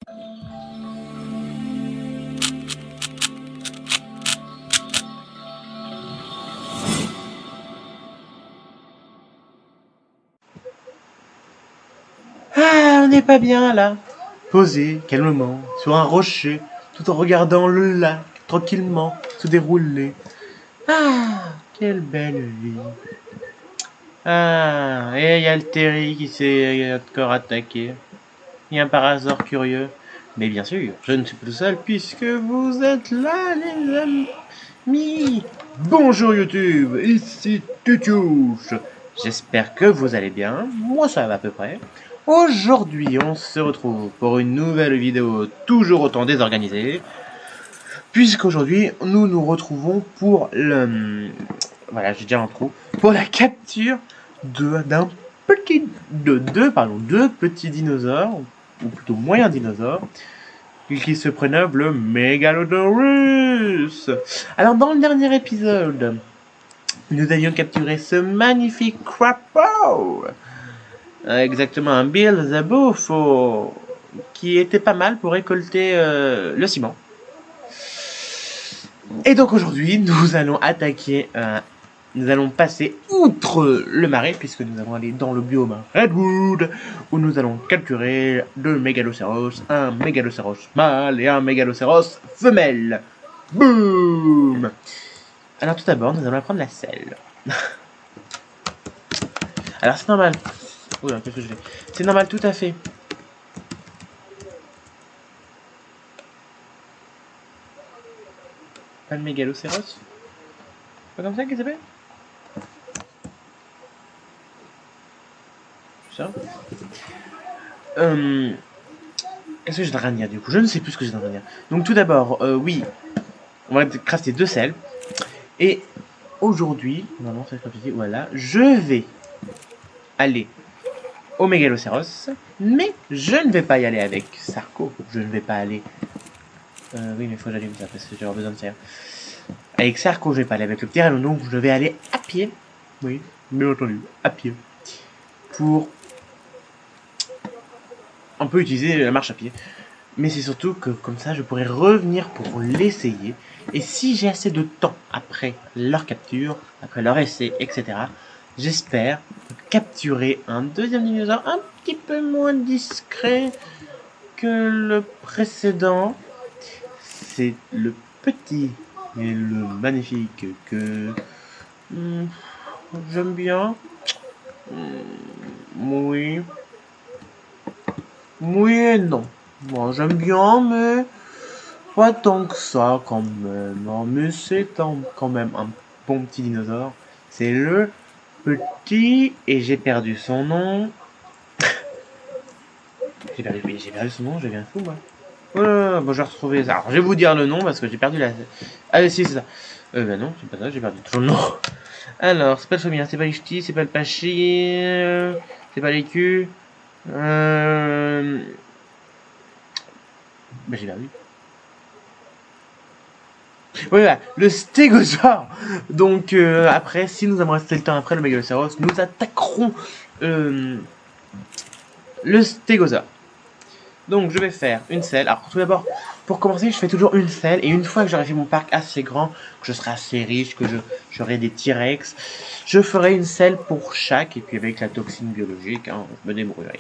Ah, on n'est pas bien là. Posé calmement sur un rocher, tout en regardant le lac tranquillement se dérouler. Ah, quelle belle vie. Ah, et il y a le Terry qui s'est encore attaqué. Il y a un parasore curieux. Mais bien sûr, je ne suis pas tout seul puisque vous êtes là, les amis. Bonjour YouTube, ici Tutouche. J'espère que vous allez bien. Moi, ça va à peu près. Aujourd'hui, on se retrouve pour une nouvelle vidéo toujours autant désorganisée. Puisqu'aujourd'hui, nous nous retrouvons pour le... Voilà, j'ai déjà l'intro. Pour la capture de deux petits dinosaures, ou plutôt moyens dinosaures, qui se prénomment le Megalodorus. Alors, dans le dernier épisode, nous avions capturé ce magnifique crapaud. Exactement, un Bilzabufo, qui était pas mal pour récolter le ciment. Et donc aujourd'hui, nous allons attaquer, nous allons passer outre le marais, puisque nous allons aller dans le biome Redwood, où nous allons capturer deux mégalocéros, un mégalocéros mâle et un mégalocéros femelle. Boum! Alors tout d'abord, nous allons apprendre la selle. Alors c'est normal. Oula, qu'est-ce que je fais? C'est normal, tout à fait. Pas le mégalocéros? Pas comme ça qu'il s'appelle? Ça? Qu'est-ce que j'ai en train de dire du coup? Je ne sais plus ce que j'ai en train de dire. Donc tout d'abord, oui, on va crafter deux selles. Et aujourd'hui, normalement c'est comme je dis, voilà, je vais aller au mégalocéros, mais je ne vais pas y aller avec Sarko. Je ne vais pas aller. Oui, mais il faut que j'allume ça parce que j'ai besoin de ça. Avec Sarko, je vais pas aller avec le Pteranodon, donc je vais aller à pied. Oui, bien entendu, à pied. Pour. On peut utiliser la marche à pied. Mais c'est surtout que comme ça, je pourrais revenir pour l'essayer. Et si j'ai assez de temps après leur capture, après leur essai, etc., j'espère capturer un deuxième dinosaure un petit peu moins discret que le précédent. C'est le petit et le magnifique que j'aime bien. Oui. Oui et non. Moi j'aime bien, mais pas tant que ça quand même. Non, mais c'est quand même un bon petit dinosaure. C'est le petit, et j'ai perdu son nom. J'ai perdu son nom, j'ai bien fou moi. Bon, je vais retrouver ça. Alors, je vais vous dire le nom parce que j'ai perdu la. Ah, si, c'est ça. Ben non, c'est pas ça, j'ai perdu tout le nom. Alors, c'est pas le Somien, c'est pas les ch'tis, c'est pas le Pachi, c'est pas les culs. Ben j'ai perdu. Voilà, le stégosaure. Donc après, si nous avons resté le temps après le mégalocéros, nous attaquerons le stégosaure. Donc je vais faire une selle. Alors tout d'abord, pour commencer, je fais toujours une selle. Et une fois que j'aurai fait mon parc assez grand, que je serai assez riche, que j'aurai des T-Rex, je ferai une selle pour chaque. Et puis avec la toxine biologique, hein, je me débrouillerai.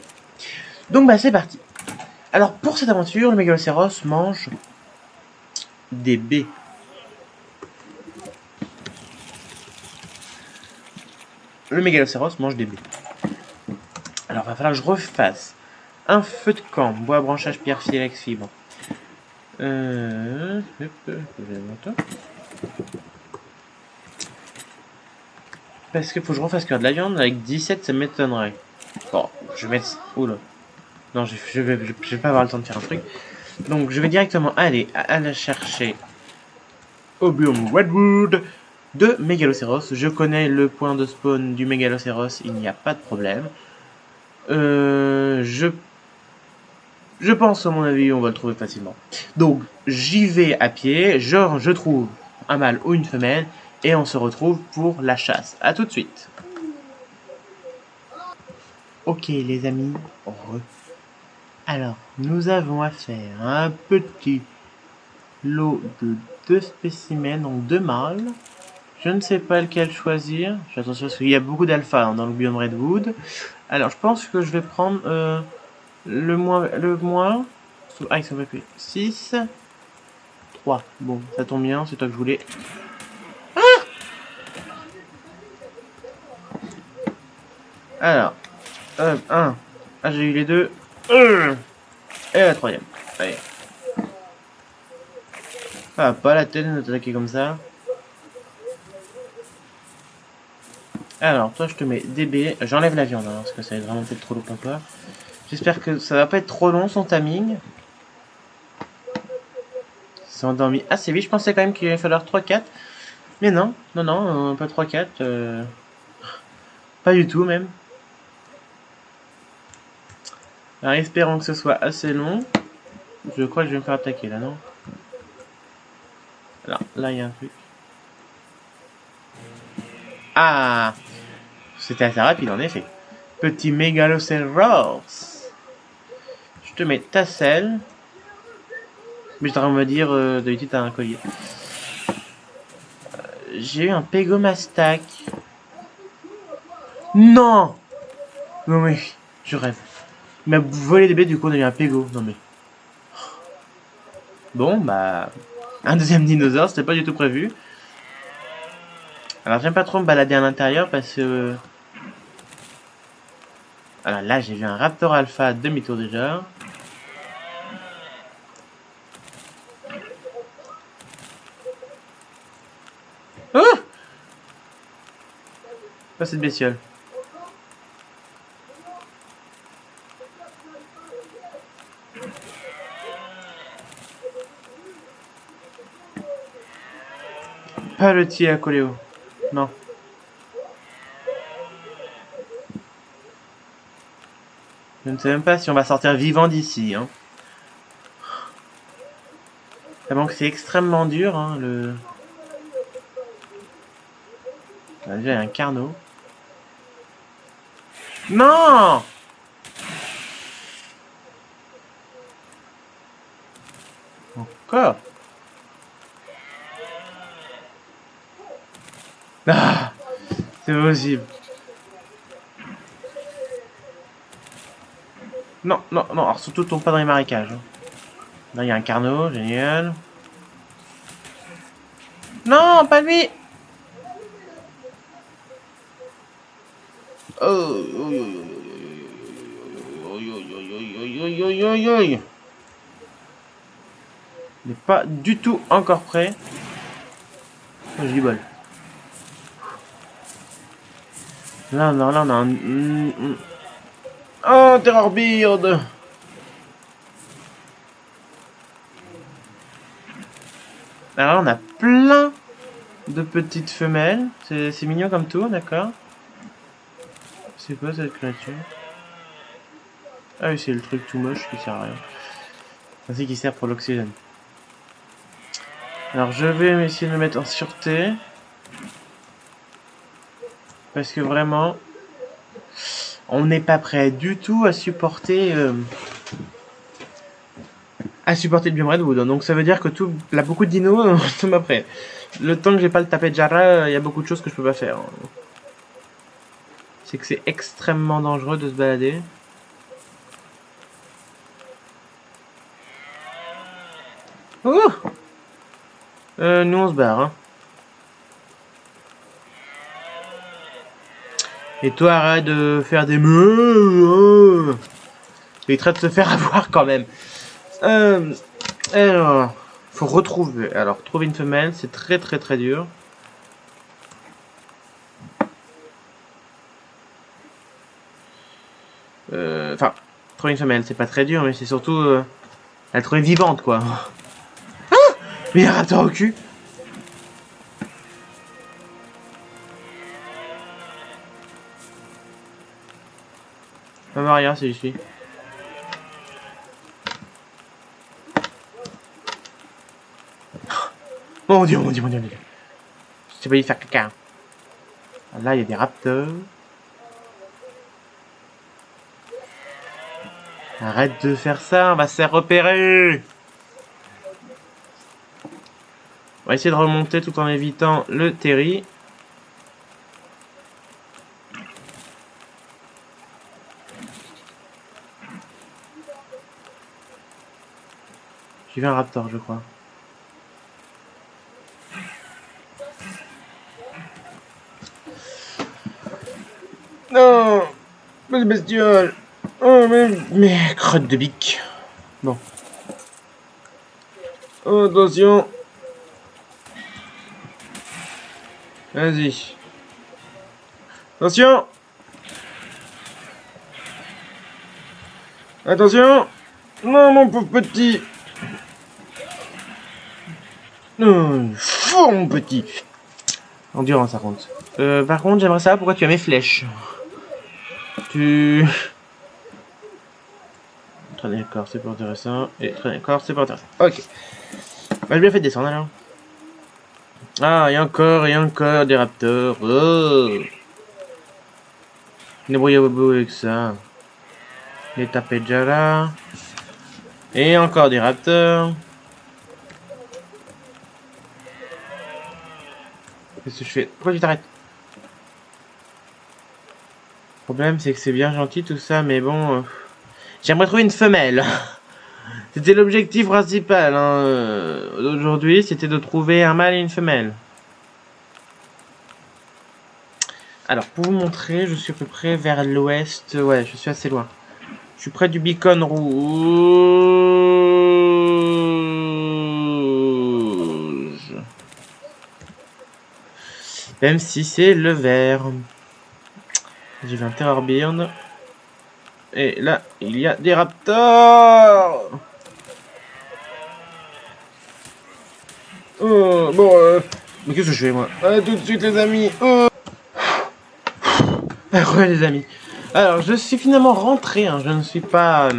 Donc bah c'est parti. Alors pour cette aventure, le mégalocéros mange des baies. Le mégalocéros mange des baies. Alors, il va falloir que je refasse un feu de camp, bois, branchage, pierre, silex, fibre. Parce qu'il faut que je refasse cuire de la viande. Avec 17, ça m'étonnerait. Bon, je vais mettre... Oula. Non, je vais pas avoir le temps de faire un truc. Donc, je vais directement aller à la chercher au biome Redwood de Mégalocéros. Je connais le point de spawn du Mégalocéros, il n'y a pas de problème. Je pense, à mon avis, on va le trouver facilement. Donc, j'y vais à pied, je trouve un mâle ou une femelle, et on se retrouve pour la chasse. A tout de suite. Ok, les amis, Alors, nous avons affaire à un petit lot de 2 spécimens, donc 2 mâles. Je ne sais pas lequel choisir. Je fais attention parce qu'il y a beaucoup d'alpha dans le biome Redwood. Alors, je pense que je vais prendre le moins. Ah, ils sont pas plus. 6. 3. Bon, ça tombe bien, c'est toi que je voulais. Alors, 1. Ah, j'ai eu les deux. Et la troisième. Allez. Ah, pas la tête de t'attaquer comme ça. Alors, toi, je te mets DB. J'enlève la viande, hein, parce que ça va être vraiment peut-être trop long pour toi. J'espère que ça va pas être trop long, son timing. Il s'est endormi assez vite. Je pensais quand même qu'il allait falloir 3-4. Mais non, pas 3-4. Pas du tout, même. Alors, espérons que ce soit assez long. Je crois que je vais me faire attaquer, là, non? Alors, là, il y a un truc. Ah! C'était assez rapide, en effet. Petit Megaloceros. Je te mets ta selle. Mais je me dire, d'habitude, t'as un collier. J'ai eu un Pégomastac. Non! Non mais, je rêve. Il m'a volé des bêtes, du coup on a eu un Pégo. Non mais. Bon, bah... Un deuxième dinosaure, c'était pas du tout prévu. Alors j'aime pas trop me balader à l'intérieur parce que... Alors là, j'ai vu un Raptor Alpha à demi-tour déjà. Oh! Pas cette bestiole. Pas le tir à Coléo. Non. Je ne sais même pas si on va sortir vivant d'ici. Hein. Tellement que c'est extrêmement dur. Hein, le... Déjà, il y a un Carnot. Non! Encore? Ah! C'est possible. Non, non, non. Alors surtout, tombe pas dans les marécages. Hein. Là, il y a un Carnot. Génial. Non, pas lui! Il n'est pas du tout encore prêt. Oh, j'ai du bol. Là, on a un... Oh, Terror Beard! Alors là, on a plein de petites femelles. C'est mignon comme tout, d'accord. C'est quoi cette créature? Ah oui, c'est le truc tout moche qui sert à rien. Ainsi qui sert pour l'oxygène. Alors je vais essayer de me mettre en sûreté. Parce que vraiment, on n'est pas prêt du tout à supporter le biome Redwood. Donc ça veut dire que là, beaucoup de dinos sont pas prêts. Le temps que j'ai pas le tapé de Jara, il y a beaucoup de choses que je peux pas faire. C'est que c'est extrêmement dangereux de se balader. Oh! Nous on se barre. Hein. Et toi arrête de faire des meuh. Il traite de se faire avoir quand même. Alors, faut retrouver. Alors, trouver une femelle, c'est très très très dur. Enfin, trouver une femelle, c'est pas très dur, mais c'est surtout la trouver vivante, quoi. Ah! Mais il y a un raptor au cul. Maria, c'est ici. Oh mon dieu, mon dieu, mon dieu, mon dieu. Je vais y faire caca. Là, il y a des raptors. Arrête de faire ça, on va se faire repérer. On va essayer de remonter tout en évitant le Terry. J'ai vu un raptor, je crois. Non, mais bestiole. Oh, mais crotte de bique. Bon. Oh, attention. Vas-y. Attention. Attention. Non, mon pauvre petit. Fou, mon petit. Endurance, ça compte. Par contre, j'aimerais savoir pourquoi tu as mes flèches. Très d'accord, c'est pas intéressant. Et très d'accord, c'est pas intéressant. Ok. Bah, j'ai bien fait de descendre alors. Ah, et encore des raptors. Oh. Débrouillez-vous avec ça. Les tapés déjà là. Et encore des raptors. Qu'est-ce que je fais? Pourquoi tu t'arrêtes? Le problème, c'est que c'est bien gentil tout ça, mais bon... J'aimerais trouver une femelle. C'était l'objectif principal d'aujourd'hui, c'était de trouver un mâle et une femelle. Alors, pour vous montrer, je suis à peu près vers l'ouest. Ouais, je suis assez loin. Je suis près du beacon rouge. Même si c'est le vert. J'ai vu un terror bird. Et là, il y a des raptors. Oh, bon, mais qu'est-ce que je fais, moi? Tout de suite, les amis. Oh. Ouais, les amis. Alors, je suis finalement rentré. Hein. Je ne suis pas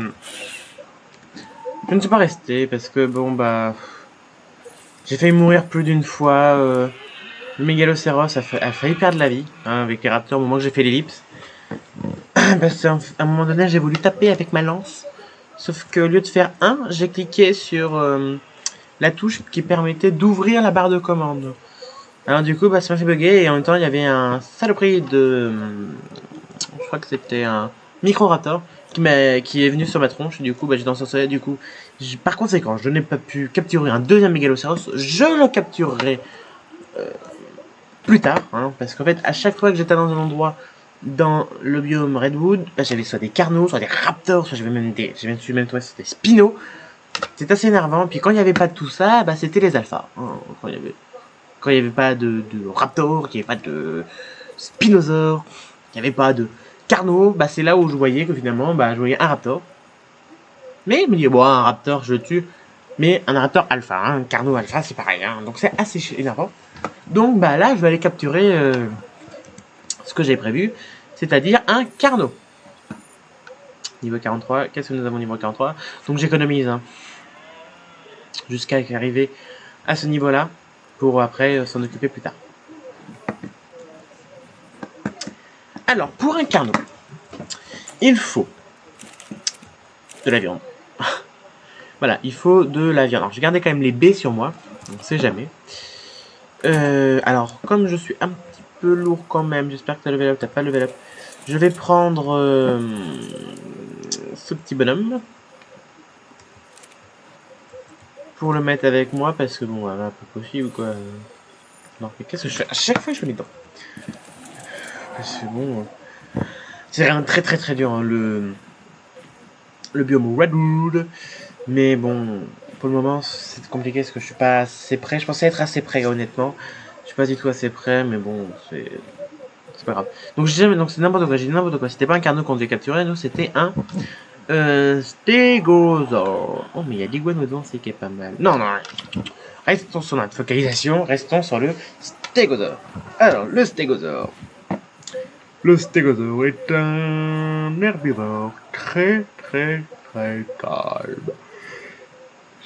resté parce que, bon, bah... J'ai failli mourir plus d'une fois. Le mégalocéros a failli perdre la vie avec les raptors au moment que j'ai fait l'ellipse. Parce qu'à un moment donné, j'ai voulu taper avec ma lance. Sauf que au lieu de faire 1, j'ai cliqué sur la touche qui permettait d'ouvrir la barre de commande. Alors du coup, bah, ça m'a fait bugger et en même temps, il y avait un saloperie de... je crois que c'était un micro-raptor qui est venu sur ma tronche. Du coup, bah, j'ai dansé. Du coup, par conséquent, je n'ai pas pu capturer un deuxième mégalocéros. Je le capturerai plus tard, hein, parce qu'en fait, à chaque fois que j'étais dans un endroit dans le biome Redwood, bah, j'avais soit des carnos, soit des raptors, soit j'avais même des spinos. C'était assez énervant. Puis quand il n'y avait pas de tout ça, bah, c'était les alphas. Hein, quand il y avait pas de raptors, qu'il n'y avait pas de spinosaures, qu'il n'y avait pas de carnos, bah, c'est là où je voyais que finalement, bah, je voyais un raptor. Mais il me dit, bon, un raptor, je le tue. Mais un raptor alpha, hein, un carno alpha, c'est pareil. Hein, donc c'est assez énervant. Donc bah là, je vais aller capturer ce que j'ai prévu, c'est-à-dire un carno. Niveau 43, qu'est-ce que nous avons niveau 43? Donc j'économise hein, jusqu'à arriver à ce niveau-là pour après s'en occuper plus tard. Alors, pour un carno, il faut de la viande. Voilà, il faut de la viande. Alors, je gardais quand même les baies sur moi, on ne sait jamais. Alors, comme je suis un petit peu lourd quand même, j'espère que t'as level up, t'as pas level up. Je vais prendre ce petit bonhomme pour le mettre avec moi parce que bon, voilà, pas possible quoi. Non, mais qu'est-ce que je fais? À chaque fois, je fais mes dents. C'est bon. C'est rien très très très dur hein, le biome Redwood, mais bon, pour le moment, c'est compliqué parce que je suis pas assez près. Je pensais être assez près, honnêtement. Je suis pas du tout assez près, mais bon, c'est pas grave. Donc c'est n'importe quoi, j'ai dit n'importe quoi. C'était pas un carno qu'on devait capturer, nous c'était un stégosaure. Oh mais il y a l'iguanodon, c'est qui est pas mal. Non, restons sur notre focalisation, restons sur le stégosaure. Alors, le stégosaure. Le stégosaure est un herbivore très très très calme.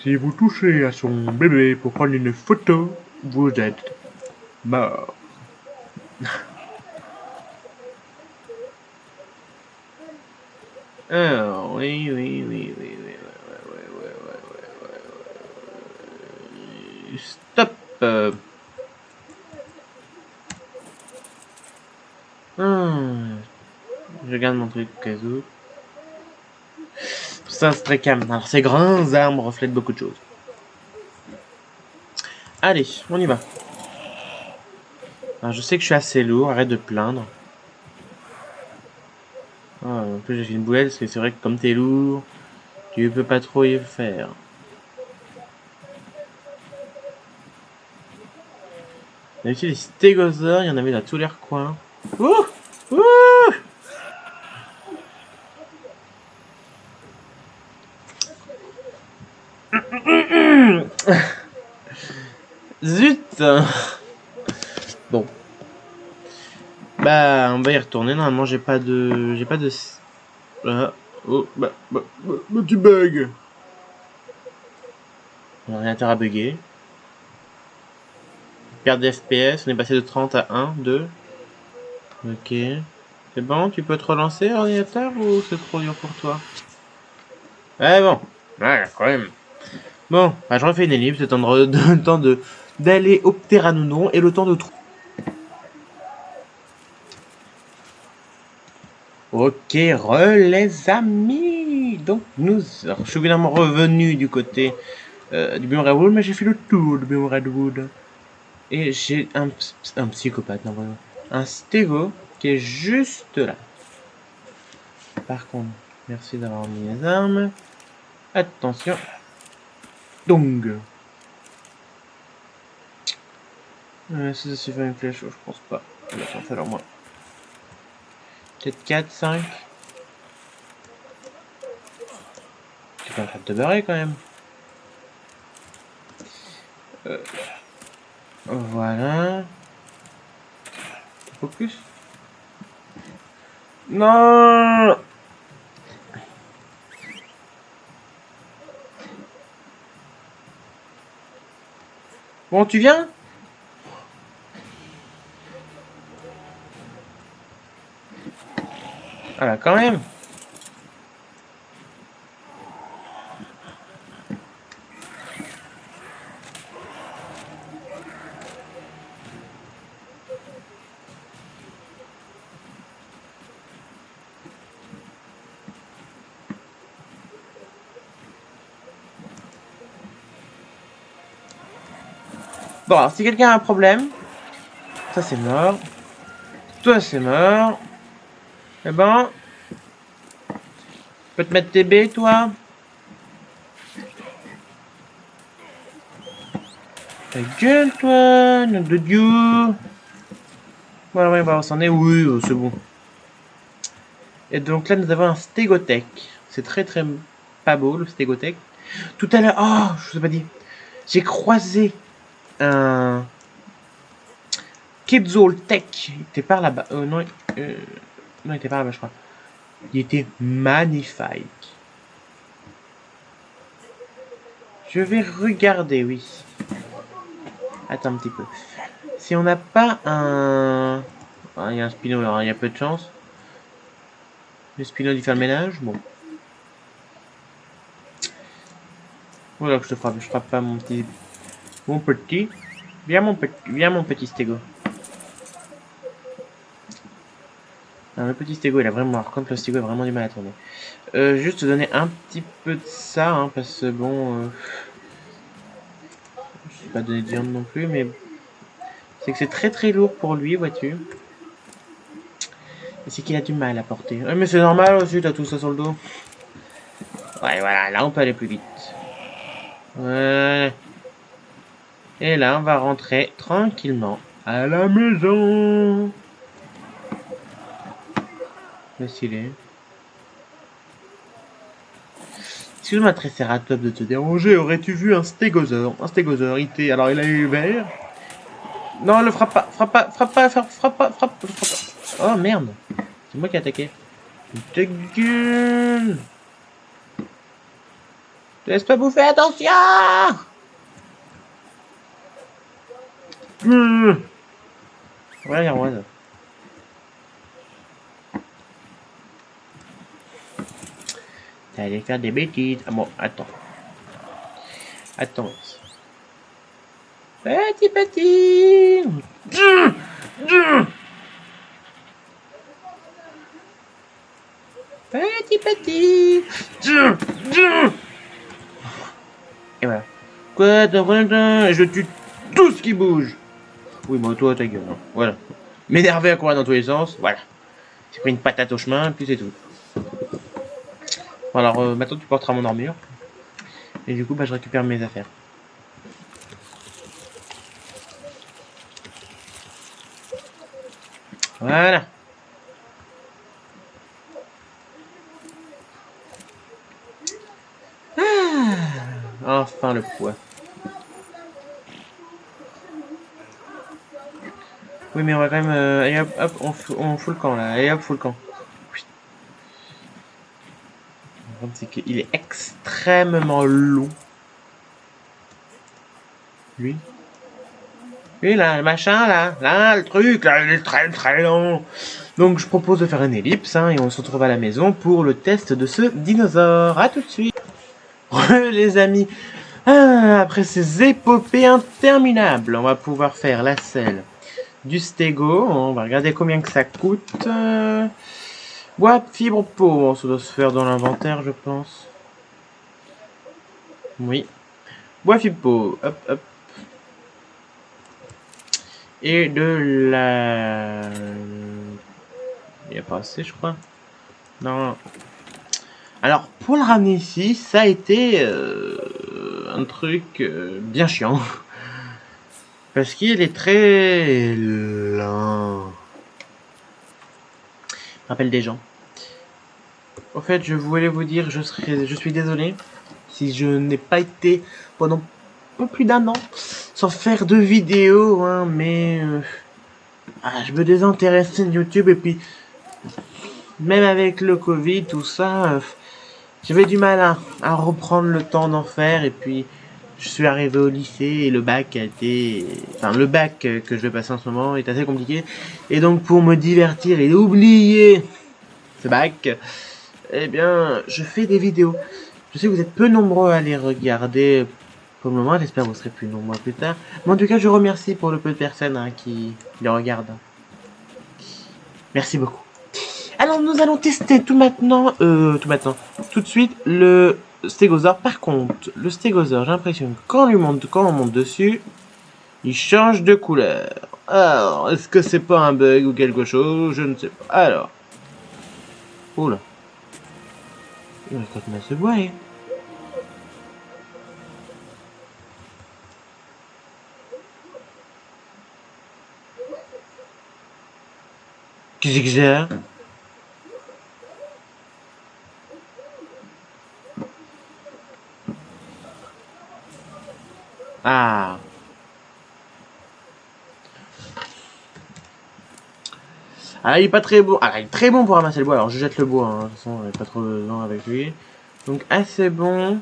Si vous touchez à son bébé pour prendre une photo, vous êtes mort. Alors, oui. Stop. Je garde mon truc au cas où. Ça, c'est très calme. Alors, ces grands arbres reflètent beaucoup de choses. Allez, on y va. Alors, je sais que je suis assez lourd, arrête de te plaindre. Oh, en plus, j'ai fait une boulette parce que c'est vrai que comme t'es lourd, tu peux pas trop y faire. D'habitude, les stégosaures, il y en avait dans tous les recoins. Ouh! Ouh! Zut! Bon. Bah, on va y retourner. Normalement, j'ai pas de... Ah. Oh, tu bug. L'ordinateur a bugué. Perte de FPS, on est passé de 30 à 1, 2. Ok. C'est bon, tu peux te relancer l'ordinateur ou c'est trop dur pour toi? Ouais, bon. Ouais, quand même. Bon, bah, je refais une ellipse, le temps d'aller au Pteranodon et le temps de trouver. Ok, les amis. Donc, je suis évidemment revenu du côté du Biome Redwood, mais j'ai fait le tour du Biome Redwood. Et j'ai un psychopathe, non, vraiment. Un stégo qui est juste là. Par contre, merci d'avoir mis les armes. Attention. Dong. Si ça suffit une flèche, je pense pas. Il va s'en falloir moins. Peut-être 4, 5. Tu pas en train de te barrer quand même. Voilà. Focus. Non. Bon, tu viens? Ah là, quand même. Bon, alors, si quelqu'un a un problème, ça c'est mort. Toi c'est mort. Eh ben, tu peux te mettre TB, toi? Ta gueule, toi, nom de Dieu. Voilà, ouais, bah, on s'en est. Oui, c'est bon. Et donc là, nous avons un stégotech. C'est très pas beau, le stégotech. Tout à l'heure, oh, je vous ai pas dit. J'ai croisé un Quetzaltech. Il était par là-bas. Non, il était par là-bas, je crois. Il était magnifique. Je vais regarder, oui. Attends un petit peu. Si on n'a pas un... Ah, il y a un Spino, alors il y a peu de chance. Le Spino il fait le ménage, bon. Voilà que je te frappe. Je frappe pas mon petit... Mon petit. Viens mon petit stégo. Alors, le petit stégo il a vraiment... Par contre le stégo a vraiment du mal à tourner. Juste te donner un petit peu de ça, hein, parce que bon... je vais pas donner de viande non plus, mais... C'est que c'est très lourd pour lui, vois-tu. Et c'est qu'il a du mal à porter. Ouais, mais c'est normal aussi, t'as tout ça sur le dos. Ouais, voilà, là on peut aller plus vite. Ouais. Et là, on va rentrer tranquillement à la maison. Stylé. Excuse-moi, Triceratops, de te déranger. Aurais-tu vu un stégosaure? Un stégosaure, alors il a eu vert. Non, le frappe pas, frappe pas, frappe pas, frappe pas, frappe pas. Oh merde. C'est moi qui ai attaqué. Ta gueule. Te laisse pas bouffer, attention. Voilà, il y a Rose. T'allais faire des bêtises. Ah bon, attends. Attends. Petit. Petit. Et voilà. Quoi, je tue tout ce qui bouge. Oui, bon, toi, ta gueule. Hein. Voilà. M'énerver à courir dans tous les sens. Voilà. J'ai pris une patate au chemin, puis c'est tout. Bon, alors, maintenant, tu porteras mon armure. Et du coup, bah, je récupère mes affaires. Voilà. Ah, enfin le poids. Oui, mais on va quand même... allez hop, on fout le camp là. Allez hop, fout le camp. Oui. Le problème, c'est qu'il est extrêmement long. Lui. Lui là, le machin là, le truc là, il est très long. Donc je propose de faire une ellipse hein, et on se retrouve à la maison pour le test de ce dinosaure. A tout de suite. Les amis, après ces épopées interminables, on va pouvoir faire la selle du stégo. On va regarder combien que ça coûte. Bois, fibre, peau. Ça doit se faire dans l'inventaire, je pense. Oui. Bois, fibre, peau. Hop, hop. Et de la... Il n'y a pas assez, je crois. Non. Alors, pour le ramener ici, ça a été un truc bien chiant. Parce qu'il est très lent. Rappelle des gens. Au fait, je voulais vous dire, je suis désolé si je n'ai pas été pendant un peu plus d'1 an sans faire de vidéos, hein, mais je me désintéressais de YouTube et puis même avec le Covid, tout ça, j'avais du mal à reprendre le temps d'en faire et puis je suis arrivé au lycée et le bac a été... Enfin, le bac que je vais passer en ce moment est assez compliqué. Et donc, pour me divertir et oublier ce bac, eh bien, je fais des vidéos. Je sais que vous êtes peu nombreux à les regarder pour le moment. J'espère que vous serez plus nombreux plus tard. Mais en tout cas, je remercie pour le peu de personnes hein, qui les regardent. Merci beaucoup. Alors, nous allons tester tout de suite, le stégosaure. Par contre, le stégosaure, j'ai l'impression que quand on monte dessus, il change de couleur. Alors, est-ce que c'est pas un bug ou quelque chose? Je ne sais pas. Alors. Oula. Il va peut-être mal se boire. Qu'est-ce que j'ai? Ah. Ah, il est pas très bon. Ah, il est très bon pour ramasser le bois. Alors, je jette le bois. Hein. De toute façon, il pas trop besoin avec lui. Donc, assez bon.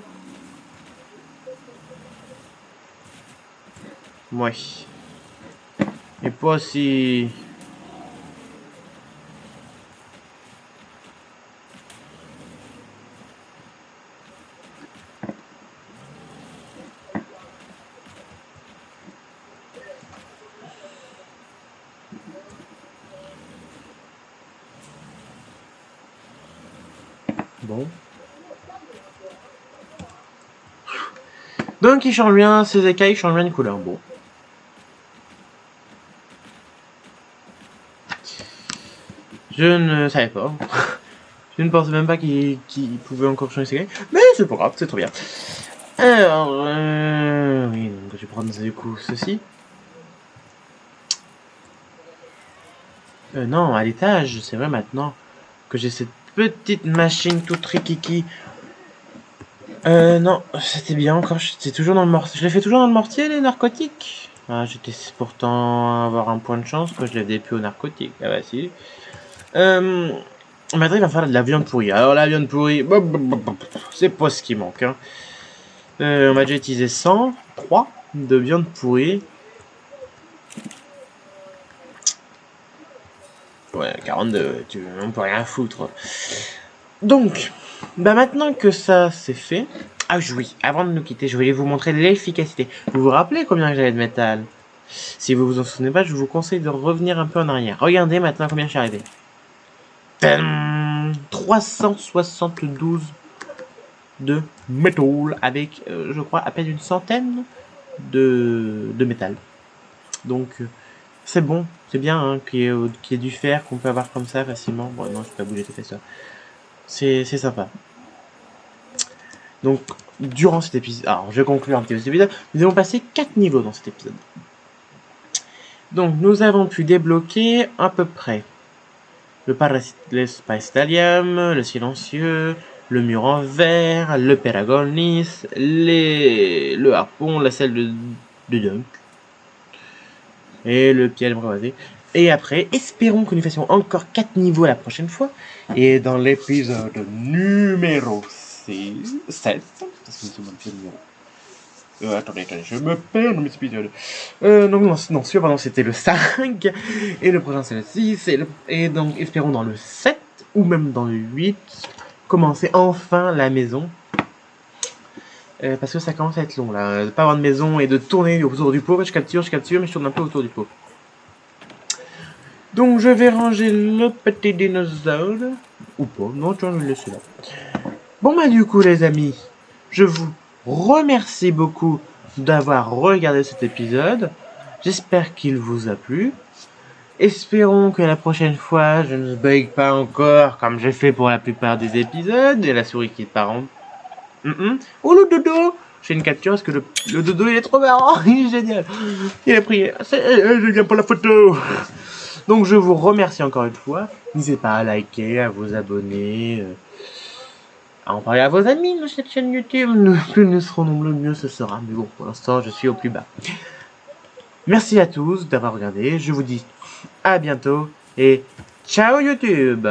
Ouais. Et pas si... Bon. Donc il change bien, ses écailles changent bien de couleur. Bon. Je ne savais pas. Je ne pensais même pas qu'il pouvait encore changer ses écailles. Mais c'est pas grave, c'est trop bien. Alors, oui, donc je vais prendre du coup ceci. Non, à l'étage, c'est vrai maintenant que j'ai cette petite machine toute rikiki. Non, c'était bien encore, j'étais toujours dans le mortier. Je l'ai fait toujours dans le mortier, les narcotiques. Ah, j'étais pourtant avoir un point de chance que je l'avais plus aux narcotiques. Ah bah si. Maintenant, il va falloir de la viande pourrie. Alors, la viande pourrie, c'est pas ce qui manque. Hein. On m'a déjà utilisé 103 de viande pourrie. Ouais, 42, on peut rien foutre. Donc, bah maintenant que ça c'est fait... Ah oui, avant de nous quitter, je voulais vous montrer l'efficacité. Vous vous rappelez combien j'avais de métal? Si vous vous en souvenez pas, je vous conseille de revenir un peu en arrière. Regardez maintenant combien je suis arrivé. 372 de métal avec, je crois, à peine une centaine de métal. Donc, c'est bon, c'est bien hein, qu'il y ait du fer qu'on peut avoir comme ça facilement. Bon, non, je peux pas bouger, tout fait ça. C'est sympa. Donc, durant cet épisode, alors je conclue un petit peu cet épisode, nous avons passé 4 niveaux dans cet épisode. Donc, nous avons pu débloquer à peu près le Parastalium, le Silencieux, le Mur en Verre, le Péragonis, le Harpon, la selle de Dunk, et le Pied Bravasé. Et après, espérons que nous fassions encore 4 niveaux la prochaine fois. Et dans l'épisode numéro 7, parce que nous sommes un numéro. Attendez, je me perds dans mes épisodes. Non, pardon, c'était le 5, et le prochain c'est le 6, et donc espérons dans le 7, ou même dans le 8, commencer enfin la maison. Parce que ça commence à être long là, de pas avoir de maison et de tourner autour du pot. Je capture, mais je tourne un peu autour du pot. Donc je vais ranger le petit dinosaure. Ou pas, non, tu vois, je vais le laisser là. Bon bah du coup les amis, je vous remercie beaucoup d'avoir regardé cet épisode. J'espère qu'il vous a plu. Espérons que la prochaine fois, je ne bug pas encore comme j'ai fait pour la plupart des épisodes. Et la souris qui part en... Oh le dodo! J'ai une capture parce que le dodo il est trop marrant, il est génial. Il a prié, je viens pour la photo. Donc je vous remercie encore une fois. N'hésitez pas à liker, à vous abonner, à en parler à vos amis de cette chaîne YouTube. Plus nous serons nombreux, mieux ce sera. Mais bon, pour l'instant, je suis au plus bas. Merci à tous d'avoir regardé. Je vous dis à bientôt et ciao YouTube!